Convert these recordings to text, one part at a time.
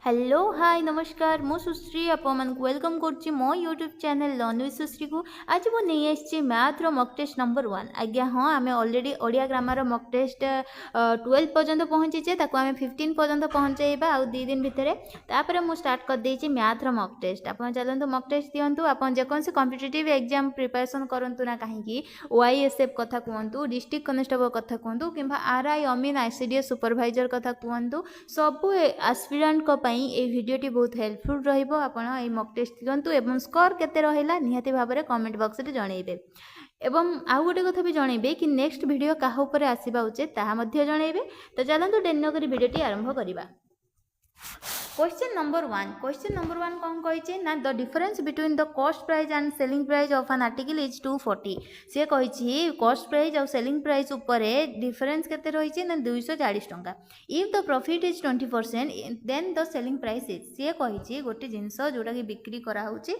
Hello hi नमस्कार मु सुश्री आपन वेलकम करछि मो YouTube channel learn with Sushree को। आज मु नहीं आछि मैथ रो मॉक टेस्ट नंबर 1। आज्ञा हाँ आमे already Odia grammar mock test 12 पर्यंत पहुंची छे, ताको आमे 15 पर्यंत पहुंचेबा आ 2 दिन भितरे। तापर मु स्टार्ट कर देछि मैथ रो मॉक टेस्ट। आपन चलंतु मॉक टेस्ट दियंतु। आपन जे कोन से कॉम्पिटिटिव एग्जाम प्रिपरेशन करंतु ना काहे कि ओआईएसएफ कथा कहंतु, डिस्ट्रिक्ट कॉन्स्टेबल कथा कहंतु किंबा आरआई अमीन आईसीडीएस सुपरवाइजर कथा कहंतु, सब एस्पिरेंट को ए वीडियोटी बहुत हेल्पफुल रहिबो। आपण ए मॉक टेस्ट दियंतु एवं स्कोर केते रहिला निहाती भाबरे कमेंट बॉक्स रे जणैबे। एवं आउ गोटे कथा भी जणैबे कि नेक्स्ट वीडियो काहा ऊपर आसीबा उचित ताहा मध्ये जणैबे। तो चलंतु डेनो करी वीडियोटी आरंभ करिबा। क्वेश्चन नंबर 1 कौन कही ना the difference between the cost price and selling price of an article is 240। सी कही कॉस्ट प्राइस और सेलिंग प्राइस उपर डिफरेंस केते रही ना 240 टंका। If the profit is 20% then the selling price is. सी कही गोटे जिनस जोटा कि बिक्री कराऊँच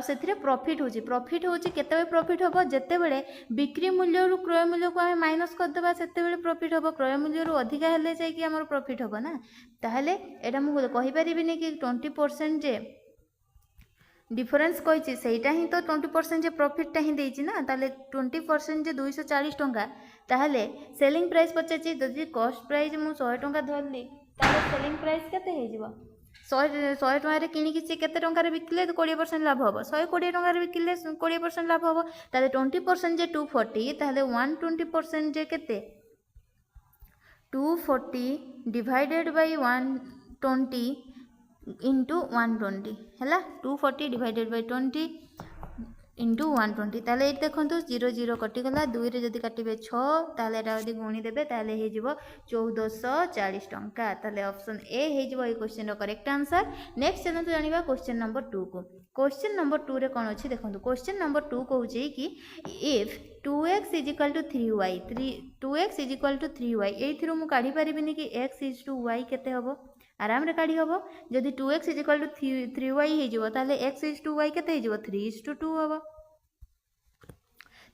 से प्रॉफिट होची। प्रॉफिट होची केते प्रॉफिट हम जिते बड़े बिक्री मूल्य क्रय मूल्य को आम माइनस करदे से प्रॉफिट हम। क्रय मूल्य अधिका हेल्ले जाइए आम प्रॉफिट हम ना। ताहले एटा मुझे कहीपरि कि 20% जे डिफरेंस कही सेटा ही तो 20% जे प्रॉफिट ही देछि ना। ताले 20% जे 240 टंका ताहले सेलिंग प्राइस पचाची। जदि कॉस्ट प्राइस मु 100 टंका धरली ताले सेलिंग प्राइस केते हे जिवो 100 टंका किणिकी सी केते टंका बिकिले 20% लाभ हम। 120 टंका बिकिले 20% लाभ हम। ताले 20% जे 240 ताहले 120% जे केते 240 डिवाइडेड बाय 120 इंटू 120 है 240 डिवाइडेड बाय 20 इंटू 120। ताले ये देखो 0 0 कटिगला 2 रे जदि काटिबे 6 ताले एटा जदि गुणी देबे ताले हे जिवो 1440 टंका। ताले ऑप्शन ए हे जिवो ए क्वेश्चन रो करेक्ट आंसर। नेक्स्ट चलते जानिबा क्वेश्चन नंबर 2 को। क्वेश्चन नंबर 2 रे कोन अछि देखो। क्वेश्चन नंबर 2 कहूची कि if 2x is equal to 3y 2x is equal to 3y एथिरो मु काढी परिबिनी कि x इज टू y केते हबो आराम रे काढी हबो। जदि 2x is equal to 3y हे जिवो ताले x इज टू y केते हे जिवो 3 इज टू 2 हबो।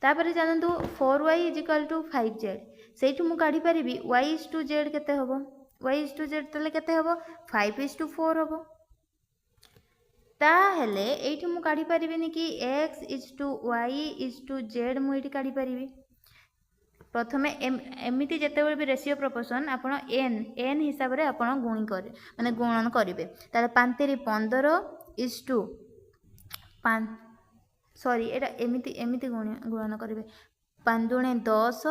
तापर जानतु 4y is equal to 5z सेठु मु काढी परिबी y इज टू z केते हबो। y इज टू z ताले केते हबो 5 इज टू 4 हबो। ताहेले एठी मु काढी परिबिनी कि x is to y is to z मु एठी काढी परिबी। प्रथमे एमिति जेते बेले भी रेशियो प्रोपोर्शन आपण n हिसाब रे आपण गुणी करे माने गुणन करिवे। ताले 5 3 15 इज टू 5 सॉरी एटा एमिति गुणन करिवे 5 दुणे 10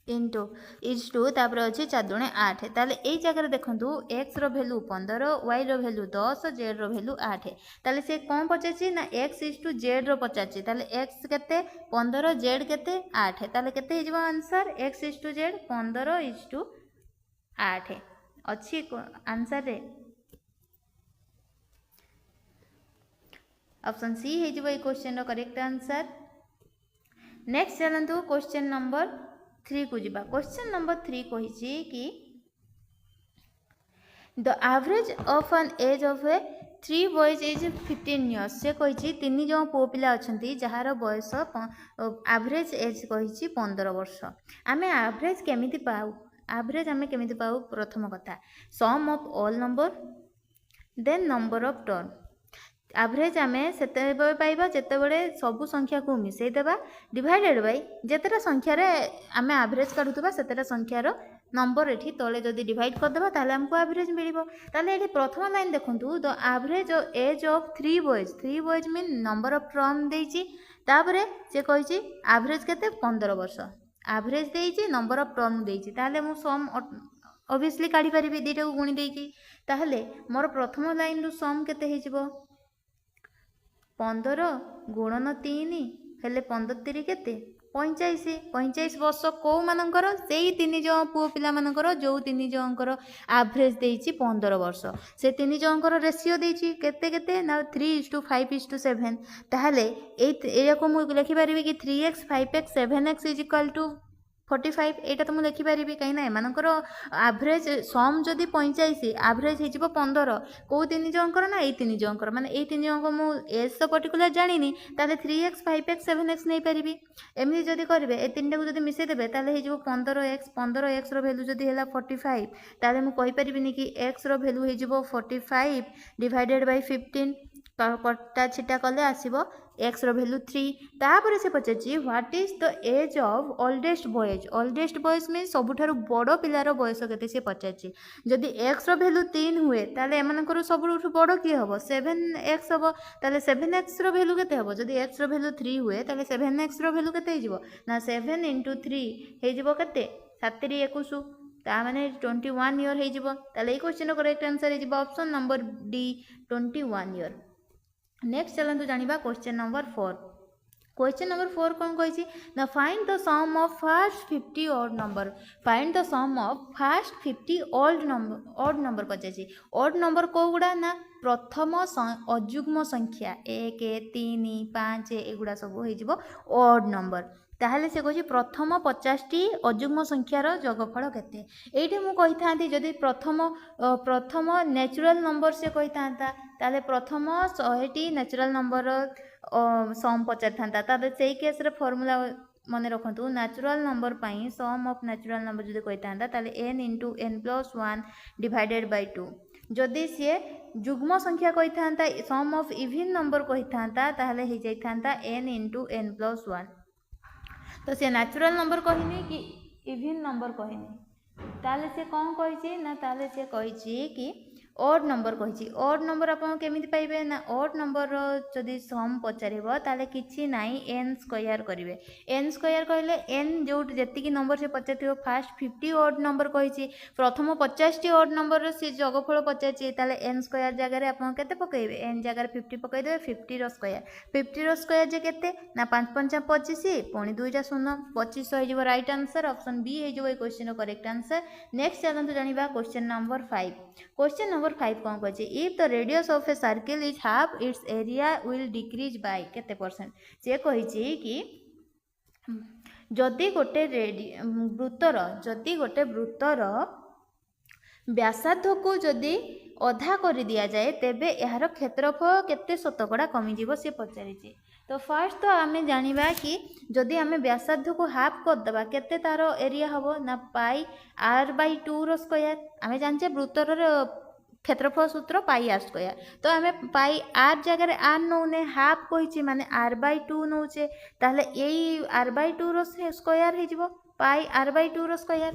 इंटू इज टू तापर अच्छे 4 दुणे 8। ताले ए जगह देखंतु x रो वैल्यू 15 y रो वैल्यू 10 z रो वैल्यू 8। ताले से कौन पचाची ना x इज टू z रो पचाची। ताले x केते 15 z केते 8 ताले केते हे जिवो answer x is to z 15 is to 8 अच्छी आंसर रे ऑप्शन सी हे जिवो ए क्वेश्चन रो करेक्ट आंसर। नेक्स्ट चलंतु क्वेश्चन नंबर 3 को जिबा। क्वेश्चन नंबर 3 कहिछि कि the average of an age of a 3 boys is 15 years. से कहिछि तीन जो पो पिला अछंती जहार बयस एवरेज एज कहिछि 15 वर्ष। आमे एवरेज केमिति पाऊ प्रथम कथा sum of all number then number of turn. Average आमे सेते पाइबा जेतेबेले सबु संख्या को मिसई देबा डिवाइडेड बाय जेतेटा संख्या रे आमे एवरेज काढुतबा सेतेटा संख्यार नंबर एठी तले जदी डिवाइड कर देबा ताले हमको एवरेज मिलिबो। ताले एठी प्रथम लाइन देखंतु the average age of 3 boys mean number of turn देइची। तापरे से कहिची एवरेज केते 15 वर्ष एवरेज देइची नंबर ऑफ टर्न देइची। ताले मु सम ऑब्वियसली काढी परिबी दीटा को गुणी देइकी। ताहले मोर प्रथम लाइन रु सम केते हे जिवो 15 गुणन 3 हेले 15 3 केते 45 वर्ष को मानकर से तीन जन पुओ पिला मानकर जो तीन जनकर एवरेज देइची 15 वर्ष से तीन जनकर रेशियो देइची केते केते ना 3:5:7। ताहले ए को मु लिखि परिबे कि 3x 5x 7x is equal to 45 এইটা ତ ମୁଁ ଲେଖିପାରିବି କାହିଁକିନା ଏମାନଙ୍କର ଆଭରେଜ ସମ୍ ଯଦି 45 ଆଭରେଜ ହେଇଯିବ 15 କେଉଁ 3 ଜଣଙ୍କର ନା ଏଇ 3 ଜଣଙ୍କର ମାନେ ଏଇ 3 ଜଣଙ୍କ ମୁଁ ଏଜ୍ ତ ପର୍ଟିକୁଲାର ଜାଣିନି ତାହେଲେ 3x 5x 7x ନେଇପାରିବି ଏମିତି ଯଦି କରିବେ ଏ ତିନିଟାକୁ ଯଦି ମିଶାଇଦେବେ ତାହେଲେ ହେଇଯିବ 15xର ଭ୍ୟାଲୁ ଯଦି ହେଲା 45 ତାହେଲେ ମୁଁ କହିପାରିବିନି କି xର ଭ୍ୟାଲୁ ହେଇଯିବ 45 ଡିଭାଇଡେଡ୍ ବାଇ 15 କଟା ଛିଟା କଲେ ଆସିବ xର ଭ୍ୟାଲୁ 3 ତାପରେ ସେ ପଚାରିଛି what is the age of oldest boys means ସବୁଠାରୁ ବଡ଼ ପିଲାର ବୟସ କେତେ ସେ ପଚାରିଛି ଯଦି xର ଭ୍ୟାଲୁ 3 ହୁଏ ତାହେଲେ ଏମାନଙ୍କର ସବୁଠୁ ବଡ଼ କିଏ ହେବ 7x ହେବ ତାହେଲେ 7xର ଭ୍ୟାଲୁ କେତେ ହେବ ଯଦି xର ଭ୍ୟାଲୁ 3 ହୁଏ ତାହେଲେ 7xର ଭ୍ୟାଲୁ କେତେ ହେଇଯିବ ନା 7 × 3 ହେଇଯିବ କେତେ 7 × 21 ତା ମାନେ 21 ଇୟର ହେଇଯିବ ତାହେଲେ ଏଇ କ୍ୱେଶ୍ଚିନ୍ର କରେକ୍ଟ ଆନ୍ସର ହେଇଯିବ option number D 21 year. Next चलते जाना क्वेश्चन नंबर 4 क्वेश्चन नंबर 4 कौन कही ना find the sum of first 50 odd number find the sum of first 50 odd number पचार ऑड नंबर कौ गुड़ा ना प्रथम अजुग्म संख्या 1 3 5 एगुड़ा सब हो ऑड नंबर ताहले से कही प्रथम 50टी अजुग्म संख्यार जोगफल केते एठी मु कहि थांती जदि प्रथम नेचुरल नंबर से कहि थांता ताले प्रथम 100टी नेचुरल नंबर सम पचार थांता ताले सेही केस रे फार्मूला मन रखंतु नेचुरल नंबर पई सम ऑफ नेचुरल नंबर जदि कहि थांता ताले n * n+1 डिवाइडेड बाय 2 जदि सी जुग्म संख्या कहि थांता सम ऑफ इवन नंबर कहि थांता ताले हे जाई थांता n * n+1 तो सी नेचुरल नंबर कहनी कि इवन नंबर कहनी ताले से कौन कही ना ताले से कही कि ऑड नंबर कही ऑड नंबर आप केमी पाइबे ना ऑड नंबर जदि सम पचार ताले किछि नाई n स्क्वायर करेंगे n स्क्वायर कहले n जो जी नंबर से पचार फास्ट 50 ऑड नंबर कही प्रथम 50टी ऑड नंबर से जगफल पचार n स्क्वायर जगह आप पकड़े n जगह 50 पकईदे 50 स्क्वायर 50 स्क्वायर जे केते ना 5 5 25 पुणी 2टा 0 25 हो राइट आंसर ऑप्शन बी हो क्वेश्चन करेक्ट आंसर। नेक्स्ट चलते जाना क्वेश्चन नंबर 5 क्वेश्चन नंबर 5 कौन कहे if the radius of a circle is half it's area will decrease by केते परसेंट से कही कि जदि गोटे वृत्तर व्यासार्ध को जदि अधा कर दि जाए तेबे यार क्षेत्रफल केते शतकड़ा कमिजिवो से पचारिछि तो फर्स्ट तो आम जाना कि जदि आम व्यासार्ध को हाफ करदे केते तार एरिया हम ना πr/2 स्क्वायर आम जाने वृत्तर क्षेत्रफल सूत्र πr² तो आम r जगह r नौने हाफ कही माने r/2 नौचे ताहले यही r/2 स्क्वायर हो πr/2 स्क्वायर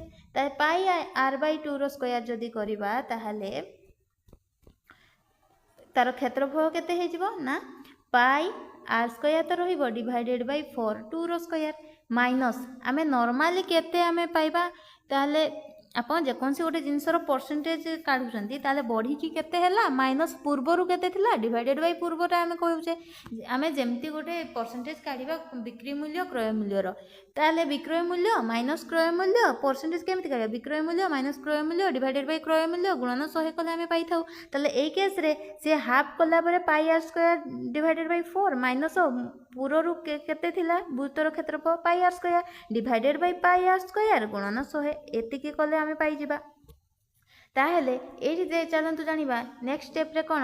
πr/2 स्क्वायर जदि करबा ताहले तार क्षेत्रफल केते हो ना πr² तो रहिबो डिवाइडेड बाय 4 2 स्क्वायर माइनस आम नॉर्मली केते आम पाइबा ताहले आपन जेकोसी गोटे जिनसर परसेंटेज काढुचंती ताले बढ़ी की केते हैला माइनस पूर्वरु केते थिला डिवाइडेड बाय पूर्वटा आम कहउचे आम जेमती गोटे परसेंटेज काढिबा बिक्री मूल्य क्रय मूल्यर ताले विक्रय मूल्य माइनस क्रय मूल्य परसेंटेज केमती काढिबा विक्रय मूल्य माइनस क्रय मूल्य डिवाइडेड बाय क्रय मूल्य गुणन 100 कले आम पाई थाउ ताले एई केस रे से हाफ कला परे πr² डिवाइडेड बाय 4 माइनस पूर्वरु केते थिला वृत्तर क्षेत्रफल πr² डिवाइडेड बाय πr² गुणन 100 एतिकी कले आम पाई जिबा ताहेले एठी दे चलंतु जानिबा नेक्स्ट स्टेप रे कोन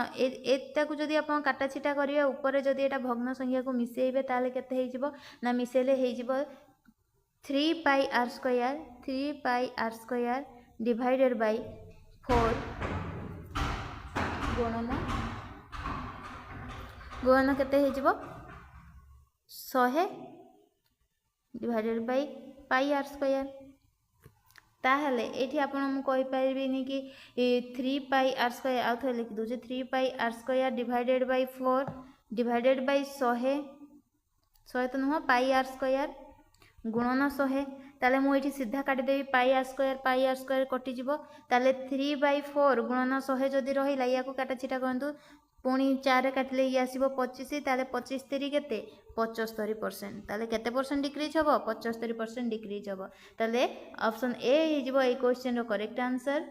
एताकू जदि आपण काटा छिटा करिया ऊपर जदि एटा भग्न संख्या को मिसेइबे ताले केते हे जिवो ना मिसेले हे जिवो 3πr² डिवाइडेड बाय 4 गुणन केते हे जिवो 100 डिवाइडेड बाय πr² ताहले एठी आपण मु कहि परिबिनी कि 3πr² आउ थ लिखि दउजे 3πr² divided by 4 divided by 100 तो नुह πr² गुणन 100 ताले मु एठी सीधा काटि देबी πr² कटि जिवो ताले 3/4 गुणन 100 जदि रहिला या को काटा छिटा करंतु पुणी 4 काटिले ये आसीबो 25 ताले 25 3 केते 75% ताले केते परसेंट डिक्रीज हबो 75% डिक्रीज हबो ताले ऑप्शन ए हिजिबो ए क्वेश्चन रो करेक्ट आंसर।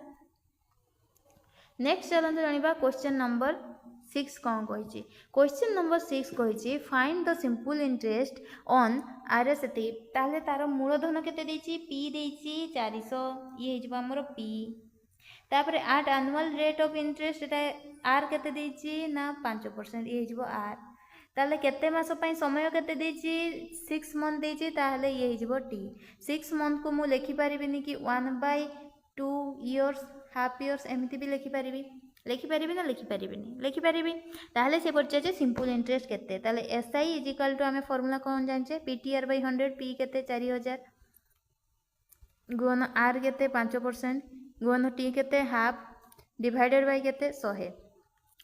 नेक्स्ट चलंतु जानिबा क्वेश्चन नंबर 6 कौन कही क्वेश्चन नंबर 6 कही find the simple interest on R से ताहले तार मूलधन केते देछि पी देछि 400 ये हिजबो हमर पी तापर at annual rate of interest एटा आर केते देछि ना 5% ये हिजबो आर ताहले केते मास पई समय केते देछि 6 मंथ देछि ताहले ये हिजबो टी 6 मंथ को मु लिखि परिबिनी कि 1/2 इयर्स हाफ इयर्स एमती भी लिखिपारि ना लिखिपारि ताहले से पचारे सिंपल इंटरेस्ट केते ताहले एसआई इज इक्वल टू आमे फार्मूला कोन जानछे पीटीआर बाय 100 पी केते 4000 गुण आर केते 5% गुण टी केते हाफ डिवाइडेड बाय केते 100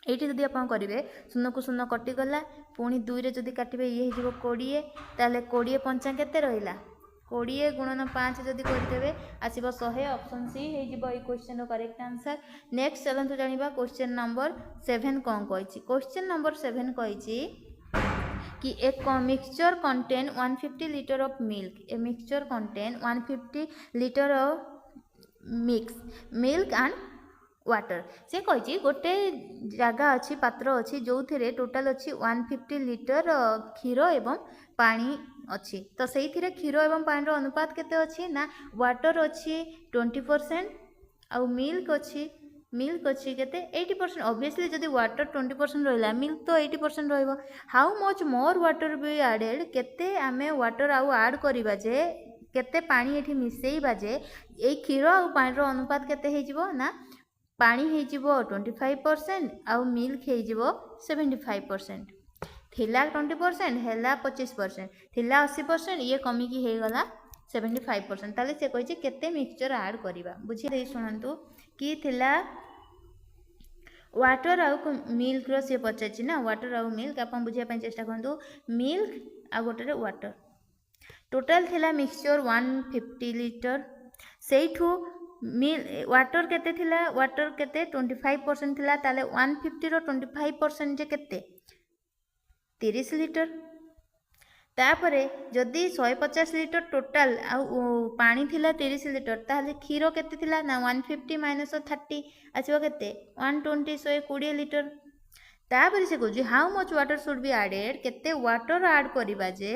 एठी जदि आपण करिवे 0 को 0 कटि गला पुनी 2 रे जदि काटिबे ये हिजबो 20 ताहले 20 पंचा केते रहिला 20 गुणन 5 जदि करदेवे आसीबो 100 ऑप्शन सी हे जिवो ए क्वेश्चन रो करेक्ट आंसर। नेक्स्ट चलंतु जानिबा क्वेश्चन नंबर 7 कोन कहछि। क्वेश्चन नंबर 7 कहछि कि एक mixture contain 150 litre of milk a mixture contain 150 litre of milk and water से कही गोटे जगह अच्छी पात्र अच्छी जो थे टोटाल अच्छी 150 लीटर क्षीर एवं पानी अच्छी तो से क्षीर एवं पानी अनुपात केते अच्छी ना वाटर अच्छी 20% आउ मिल्क अच्छी केते 80%। ऑब्वियसली जदि वाटर 20% रहिला मिल्क तो 80% रहिबो। How much more water be added केते आमे वाटर आउ ऐड करिबा जे केते पानी एठी मिसेइबा जे ए क्षीर आउ पानी अनुपात केते हेजिबो ना पानी हेजिबो 25% आउ मिल्क हेजिबो 75%। थिला 20% हैला 25% थिला 80% ये कमी की हे गला 75%। ताले से कहिजे केते मिक्सचर ऐड करिबा बुझी दे सुनंतु कि थिला वाटर आउ मिल्क रो से पचाछि ना वाटर आउ मिल्क अपन बुझिया पय चेष्टा करंतु मिल्क आ गोटे वाटर टोटल थिला मिक्सचर 150 लीटर सेठू वाटर केते थिला वाटर केते 25% थिला ताले 150 रो 25% जे केते 30 लीटर तापरे जदि 150 लीटर टोटाल आ पानी थिला 30 लीटर ताले क्षीर केते थिला ना 150 माइनस 30 आसीबो केते 120 120 लीटर तापरे से कहू how much water should be added केते वाटर ऐड करिबा जे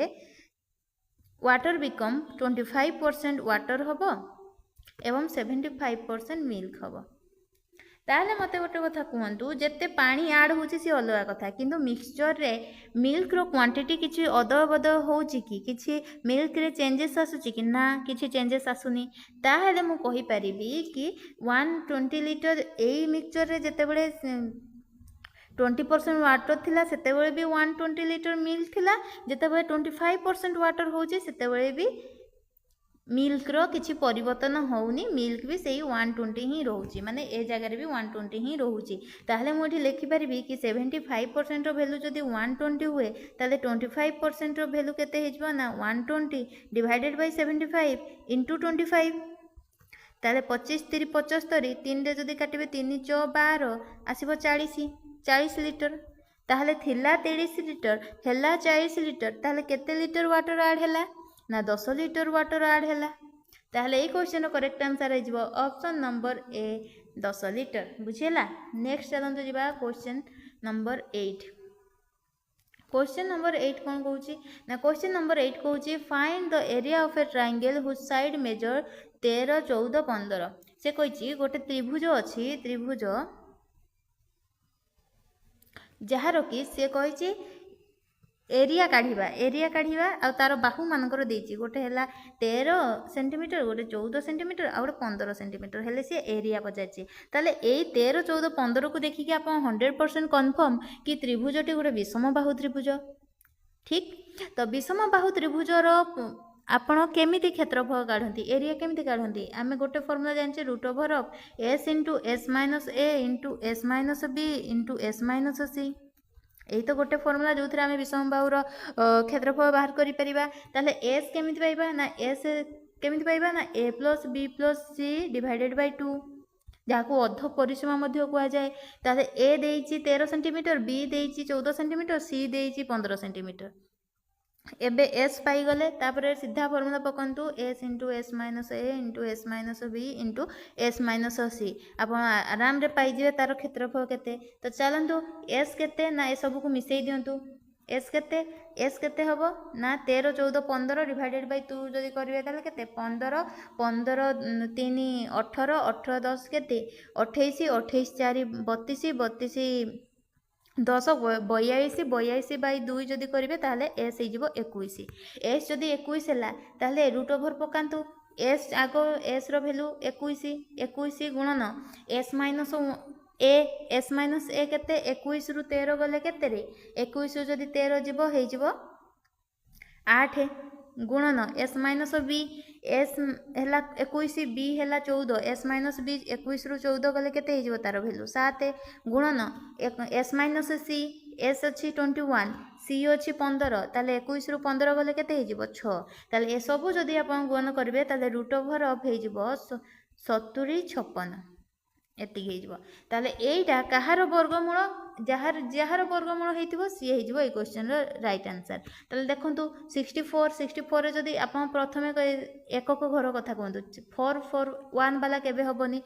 वाटर बिकम 25% वाटर हबो एवं 75% मिल्क हम ताहले मते गोटे कथा कहतु जिते पानी ऐड होची सी अलग कथा किंतु मिक्सचर रे मिल्क रो क्वांटिटी किछि अदल बदल होची कि किछि मिल्क रे चेंजेस आसुची कि ना किछि चेंजेस आसुनी ताहले मु कहि परिबी कि 120 लीटर ए मिक्सचर रे जते बेले 20% वाटर थिला सेते बेले भी 120 लीटर मिल्क थिला जते बेले 25% वाटर होची सेते बेले भी मिल्क रो किछि परिवर्तन होउनी मिल्क भी सही 120 ही रहउची माने ए जगह भी 120 ही रहउची ताहले मु एठी लिखि परिबी कि 75% रो वैल्यू जदी 120 हुए ताले 25% रो वैल्यू केते हेजबो ना 120 डिवाइडेड बाय 75 इनटू 25 ताले 25 3 75 3 रे जदी काटिबे 3 4 12 आसीबो 40 लीटर ताहले थिला 30 लीटर हैला 40 लीटर ताहले केते लीटर वाटर ऐड हैला ना 10 लीटर वाटर ऐड हैला ताहले ए क्वेश्चन करेक्ट आंसर है जिवो ऑप्शन नंबर ए 10 लीटर बुझिला। नेक्स्ट चलंतु जिबा क्वेश्चन नंबर 8। क्वेश्चन नंबर 8 कोन कहूची ना क्वेश्चन नंबर 8 कहूची find the area of a triangle whose side measure 13 14 15 से कहिची गोटे त्रिभुज अछि त्रिभुज जहार कि से कहिची एरिया काढ़ीबा आ तार बाहु मानकर देछि गोटे हैला 13 सेंटीमीटर गोटे 14 सेंटीमीटर आ गोटे 15 सेंटीमीटर हेले से एरिया पचारछि ताले ए 13 14 15 को देखि कि आपण 100% कंफर्म कि त्रिभुजटी गोटे विषम बाहु त्रिभुज ठीक तो विषम बाहु त्रिभुज रो आपण केमिति क्षेत्रफल काढंती एरिया केमिति काढंती आमे गोटे फार्मूला जानछे root over of s into s minus a into s minus b into s minus c यही तो गोटे फॉर्मूला जो आम विषम बाहुर क्षेत्रफल बाहर करि परिबा ताले s केमिति पाइबा ना s केमिति पाइबा ना a plus b plus c divided by 2 जहाँ अर्ध परिसीमा मध्य कह जाए ताले a देइछि 13 सेंटीमीटर b देइछि 14 सेंटीमीटर c देइछि 15 सेंटीमीटर एबे s पाई गले तापरे सीधा फॉर्मूला पकंतु s into s minus a into s minus b into s minus c आप आराम रे पाई जिवे तार क्षेत्रफल केते तो चलंतु s केते ना ए सब को मिसई दियंतु एस केते हम ना 13 14 15 डिवाइडेड बाय 2 जदि करेंगे ताले केते 15 15 3 18 18 10 केते 28 28 4 32 32 10 42 42 बाय 2 जदि करेंगे ताले एस हो 21 एस जदि 21 है ताले रूट ओवर पकातु एस आग एस रो वैल्यू 21 21 गुणन एस माइनस एस माइनस ए केते 21 रु 13 गले केते रे 21 जदि 13 जीवो हे जीवो 8 गुणन एस माइनस बी एस है 21 बी है 14 एस माइनस बी 21 रु 14 गले केते हे जीवो तार वैल्यू 7 गुणन एस माइनस सी एस अच्छी 21 सी अच्छी 15 ताले 21 रु 15 गले केते हे जीवो 6 ताले ए सब जदि आपण गुणन करिवे ताले रूट ओवर ऑफ हे जीवो 70 56 एति ताले एटा कहार वर्गमूल जार वर्गमूल होइतिबो सी होइजिबो ए क्वेश्चन रो राइट आंसर ताले देखंतु 64 रे जदी आपण प्रथमे एकक घर कथा कहंतु 4 4 1 वाला केबे हबनी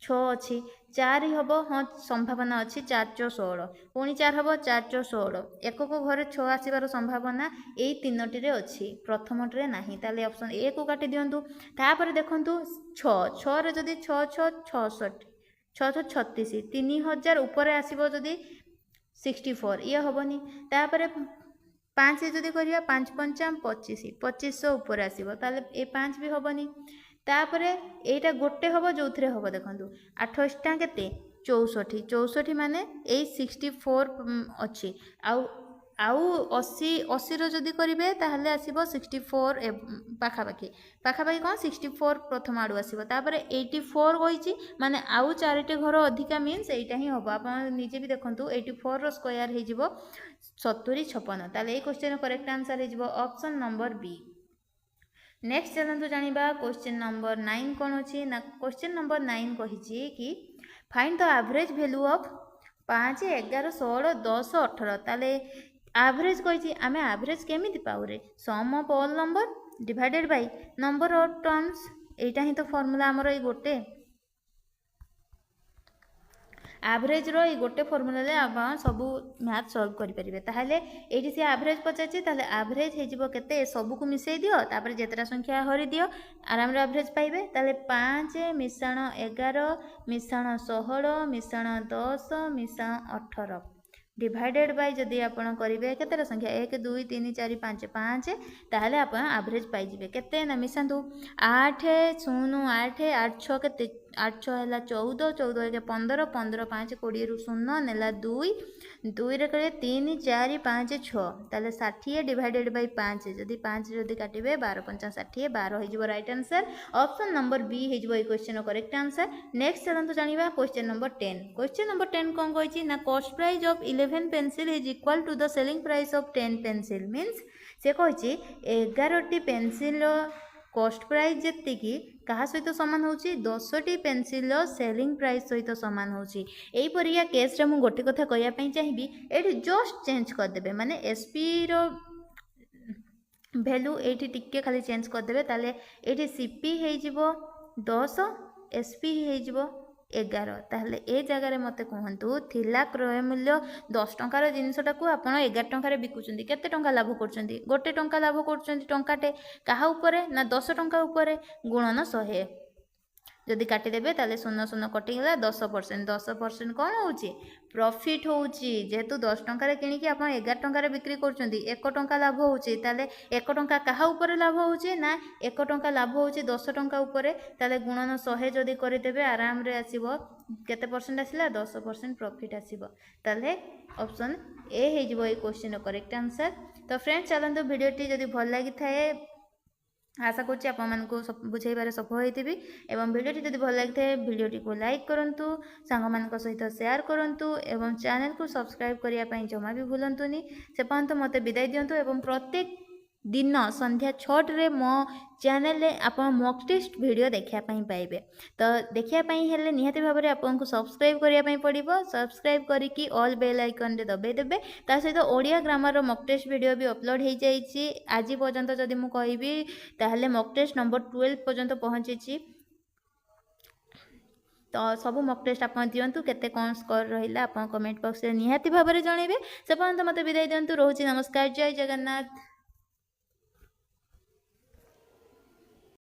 6 अछि 4 ही हबो हां संभावना अछि 4 4 16 पुनी 4 हबो 4 4 16 एकक घर 6 आसीबार संभावना एई तीनटी रे अछि प्रथमटी रे नाही ताले ऑप्शन ए को काटि दियंतु तापर देखंतु 6 6 रे जदी 6 6 66 636 3000 ऊपर आसीबो जदी 64 ये हबनी तापर 5 जदी करिया 5 5 25 2500 ऊपर आसीबो ताले ए 5 भी हबनी तापर एटा गोटे हबो जोथरे हबो देखंतु 28 टा केते 64 64 माने ए 64 अछि आउ 80 रो जदी करिवे ताहले आसीबो 64 पाखापाखि कौन 64 प्रथम आड़ू आसीबो तापर 84 होईची माने आउ चारिटे घर अधिका मीन्स एटा ही हबो आपण निजे भी देखंतु 84 रो स्क्वायर हे जिवो 70 56 ताले ए क्वेश्चन करेक्ट आंसर हे जिवो ऑप्शन नंबर बी। नेक्स्ट चलंतु जानिबा क्वेश्चन नंबर 9 कोन अछि ना क्वेश्चन नंबर 9 कहिछि कि find the average value of 5 11 16 10 18 ताले एवरेज कही आम एवरेज केमी पाऊ रे sum of all number divided by number of terms एटा ही तो फॉर्मूला आमर ये गोटे एवरेज रो ये गोटे फॉर्मूला ले आप सब मैथ सॉल्व करि परिबे ताहले एठी से एवरेज पचाछि ताहले एवरेज हे जिवो केते सब को मिसई दियो तापर जेतरा संख्या हरि दियो आराम रे एवरेज पाइबे ताहले 5 मिश्रण 11 मिश्रण 16 मिश्रण 10 मिश्रण 18 डिवाइडेड बाय जदि आपण करिवे केतेरा संख्या 1 2 3 4 5 5 ताहले आपण एवरेज पाइ जिवे केते ना मिसंतु 8 0 8 8 6 केते 8 6 हला 14 14 1 15 15 5 20 रु 0 नेला 2 2 रे करे 3 4 5 6 ताले 60 डिवाइडेड बाय 5 जदि 5 जदि काटिबे 12 5 60 12 हो जिवो right answer option number B हे जिवो ए क्वेश्चन करेक्ट आंसर। नेक्स्ट चलंतु जानिबा क्वेश्चन नंबर 10 क्वेश्चन नंबर 10 कोन कहछि ना cost price of 11 pencil is equal to the selling price of 10 pencil means से कहछि 11 टी पेंसिल कॉस्ट प्राइस जेति की कहा सहित सामान होची 10 टी पेंसिल सेलिंग प्राइस सहित सामान होची एई परिया केस रे मु गोटे कथा कहया पई चाहिबी एठी जस्ट चेंज कर देबे माने एसपी रो वैल्यू एठी टिके खाली चेंज कर देबे ताले एठी सीपी हे जिवो 10 एसपी हे जिवो 11 ताहले ए जगह मते कहंतु थिला क्रय मूल्य 10 टंकार जिनसटा को आपण 11 टंकार बिकुचंदी केते टंका लाभ करचंदी गोटे टंका लाभ करचंदी टंकाटे काहा उपरे ना 10 टंका उपरे गुणन 100 जदि काटी देबे ताले 0 0 कटि गला 10% 10% कोन होउची प्रॉफिट होउची जेतु 10 टंका किणी कि आपण 11 टंका बिक्री करचंदी 1 टंका लाभ होउची ताले 1 टंका काहा उपरे लाभ होउची ना 1 टंका लाभ होउची 10 टंका उपरे ताले गुणन 100 जदि करि देबे आराम रे आसीबो केते परसेंट आसिला 10% प्रॉफिट आसीबो ताले ऑप्शन ए हे जिवो ए क्वेश्चन करेक्ट आंसर। तो फ्रेंड्स चलंतु वीडियोटी जदि भल लागि थाए आशा करुँच आप बुझाइबार सफल होइथिबी एवं वीडियोटी जदि भल लगी थाए वीडियोटी को लाइक करंतु सांग मान सहित शेयर करंतु एवं चैनल को सब्सक्राइब करिया पई जमा भी भूलंतुनी से पर्यंत मते विदाय दियंतु एवं प्रत्येक दिन संध्या 6 रे मो चैनल रे आप मॉक टेस्ट वीडियो देखिया पई पाइबे तो देखिया पई हेले निहाती भाबरे आपनको सब्सक्राइब करिया पई पड़िबो सब्सक्राइब करिकी ऑल बेल आइकन रे दबे देबे ता सहित ओडिया ग्रामर रो मॉक टेस्ट वीडियो भी अपलोड हे जाईची आज पर्यंत जदि मु कहिबी ताहले मॉक टेस्ट नंबर 12 पर्यंत पहुंचीची तो सबू मक टेस्ट आप दिंतु केते कौन स्कोर रहा आप कमेंट बॉक्स में निहाती भाव में जनइबे। से पर्यंत मत विदाय दिंतु। रोचे नमस्कार। जय जगन्नाथ।